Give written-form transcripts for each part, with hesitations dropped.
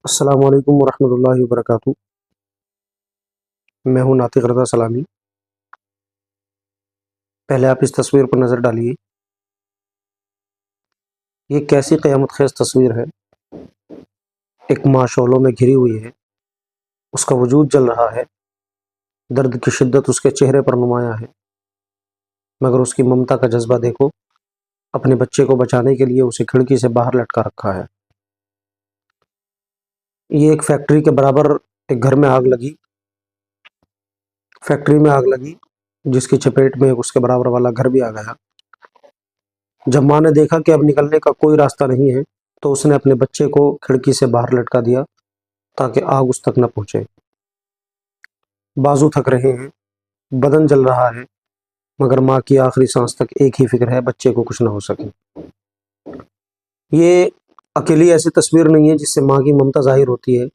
السلام علیکم ورحمۃ اللہ وبرکاتہ۔ میں ہوں ناطق رضا سلامی۔ پہلے آپ اس تصویر پر نظر ڈالیے، یہ کیسی قیامت خیز تصویر ہے۔ ایک ماں شعلوں میں گھری ہوئی ہے، اس کا وجود جل رہا ہے، درد کی شدت اس کے چہرے پر نمایاں ہے، مگر اس کی ممتا کا جذبہ دیکھو، اپنے بچے کو بچانے کے لیے اسے کھڑکی سے باہر لٹکا رکھا ہے۔ یہ ایک فیکٹری کے برابر ایک گھر میں آگ لگی، فیکٹری میں آگ لگی جس کی چپیٹ میں اس کے برابر والا گھر بھی آ گیا۔ جب ماں نے دیکھا کہ اب نکلنے کا کوئی راستہ نہیں ہے تو اس نے اپنے بچے کو کھڑکی سے باہر لٹکا دیا تاکہ آگ اس تک نہ پہنچے۔ بازو تھک رہے ہیں، بدن جل رہا ہے، مگر ماں کی آخری سانس تک ایک ہی فکر ہے، بچے کو کچھ نہ ہو سکے۔ یہ اکیلی ایسی تصویر نہیں ہے جس سے ماں کی ممتا ظاہر ہوتی ہے،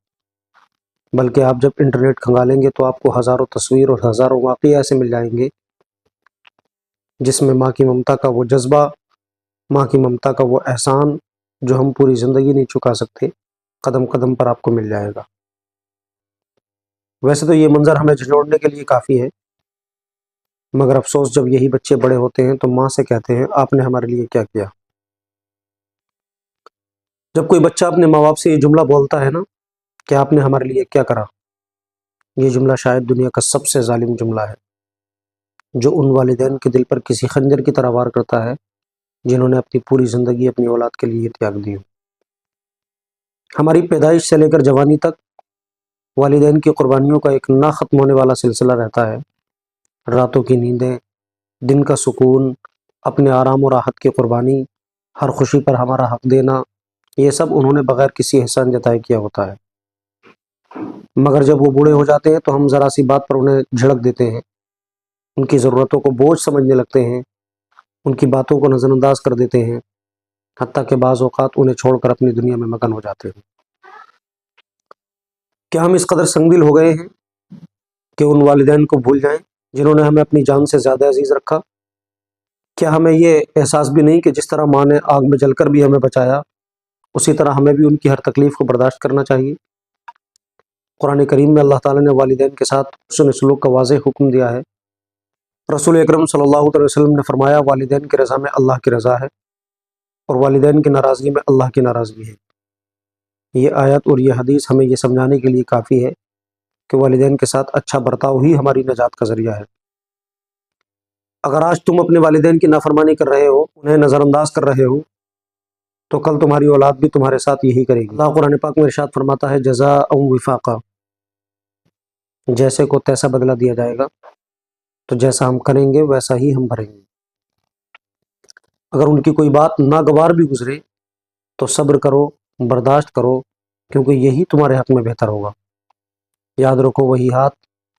بلکہ آپ جب انٹرنیٹ کھنگالیں گے تو آپ کو ہزاروں تصویر اور ہزاروں واقعے ایسے مل جائیں گے جس میں ماں کی ممتا کا وہ جذبہ، ماں کی ممتا کا وہ احسان جو ہم پوری زندگی نہیں چکا سکتے، قدم قدم پر آپ کو مل جائے گا۔ ویسے تو یہ منظر ہمیں جھنجوڑنے کے لیے کافی ہے، مگر افسوس جب یہی بچے بڑے ہوتے ہیں تو ماں سے کہتے ہیں آپ نے ہمارے لیے کیا کیا۔ جب کوئی بچہ اپنے ماں باپ سے یہ جملہ بولتا ہے نا کہ آپ نے ہمارے لیے کیا کرا، یہ جملہ شاید دنیا کا سب سے ظالم جملہ ہے، جو ان والدین کے دل پر کسی خنجر کی طرح وار کرتا ہے جنہوں نے اپنی پوری زندگی اپنی اولاد کے لیے تیاگ دی۔ ہماری پیدائش سے لے کر جوانی تک والدین کی قربانیوں کا ایک نہ ختم ہونے والا سلسلہ رہتا ہے۔ راتوں کی نیندیں، دن کا سکون، اپنے آرام و راحت کی قربانی، ہر خوشی پر ہمارا حق دینا، یہ سب انہوں نے بغیر کسی احسان جتائے کیا ہوتا ہے۔ مگر جب وہ بوڑھے ہو جاتے ہیں تو ہم ذرا سی بات پر انہیں جھڑک دیتے ہیں، ان کی ضرورتوں کو بوجھ سمجھنے لگتے ہیں، ان کی باتوں کو نظر انداز کر دیتے ہیں، حتیٰ کہ بعض اوقات انہیں چھوڑ کر اپنی دنیا میں مگن ہو جاتے ہیں۔ کیا ہم اس قدر سنگ دل ہو گئے ہیں کہ ان والدین کو بھول جائیں جنہوں نے ہمیں اپنی جان سے زیادہ عزیز رکھا؟ کیا ہمیں یہ احساس بھی نہیں کہ جس طرح ماں نے آگ میں جل کر بھی ہمیں بچایا، اسی طرح ہمیں بھی ان کی ہر تکلیف کو برداشت کرنا چاہیے؟ قرآن کریم میں اللہ تعالیٰ نے والدین کے ساتھ حسن سلوک کا واضح حکم دیا ہے۔ رسول اکرم صلی اللہ علیہ وسلم نے فرمایا والدین کی رضا میں اللہ کی رضا ہے اور والدین کی ناراضگی میں اللہ کی ناراضگی ہے۔ یہ آیت اور یہ حدیث ہمیں یہ سمجھانے کے لیے کافی ہے کہ والدین کے ساتھ اچھا برتاؤ ہی ہماری نجات کا ذریعہ ہے۔ اگر آج تم اپنے والدین کی نافرمانی کر رہے ہو، انہیں نظر انداز کر رہے ہو، تو کل تمہاری اولاد بھی تمہارے ساتھ یہی کرے گی۔ اللہ قرآن پاک میں ارشاد فرماتا ہے جزاء وفاقا، جیسے کو تیسا بدلہ دیا جائے گا، تو جیسا ہم کریں گے ویسا ہی ہم بھریں گے۔ اگر ان کی کوئی بات ناگوار بھی گزرے تو صبر کرو، برداشت کرو، کیونکہ یہی تمہارے حق میں بہتر ہوگا۔ یاد رکھو وہی ہاتھ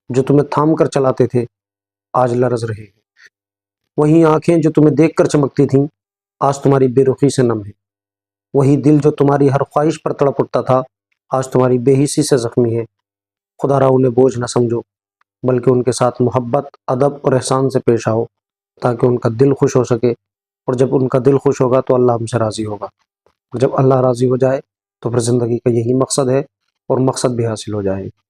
جو تمہیں تھام کر چلاتے تھے آج لرز رہے ہیں، وہی آنکھیں جو تمہیں دیکھ کر چمکتی تھیں آج تمہاری بے رخی سے نم ہے، وہی دل جو تمہاری ہر خواہش پر تڑپ اٹھتا تھا آج تمہاری بے حسی سے زخمی ہے۔ خدا را انہیں بوجھ نہ سمجھو، بلکہ ان کے ساتھ محبت، ادب اور احسان سے پیش آؤ تاکہ ان کا دل خوش ہو سکے، اور جب ان کا دل خوش ہوگا تو اللہ ہم سے راضی ہوگا، اور جب اللہ راضی ہو جائے تو پھر زندگی کا یہی مقصد ہے اور مقصد بھی حاصل ہو جائے گا۔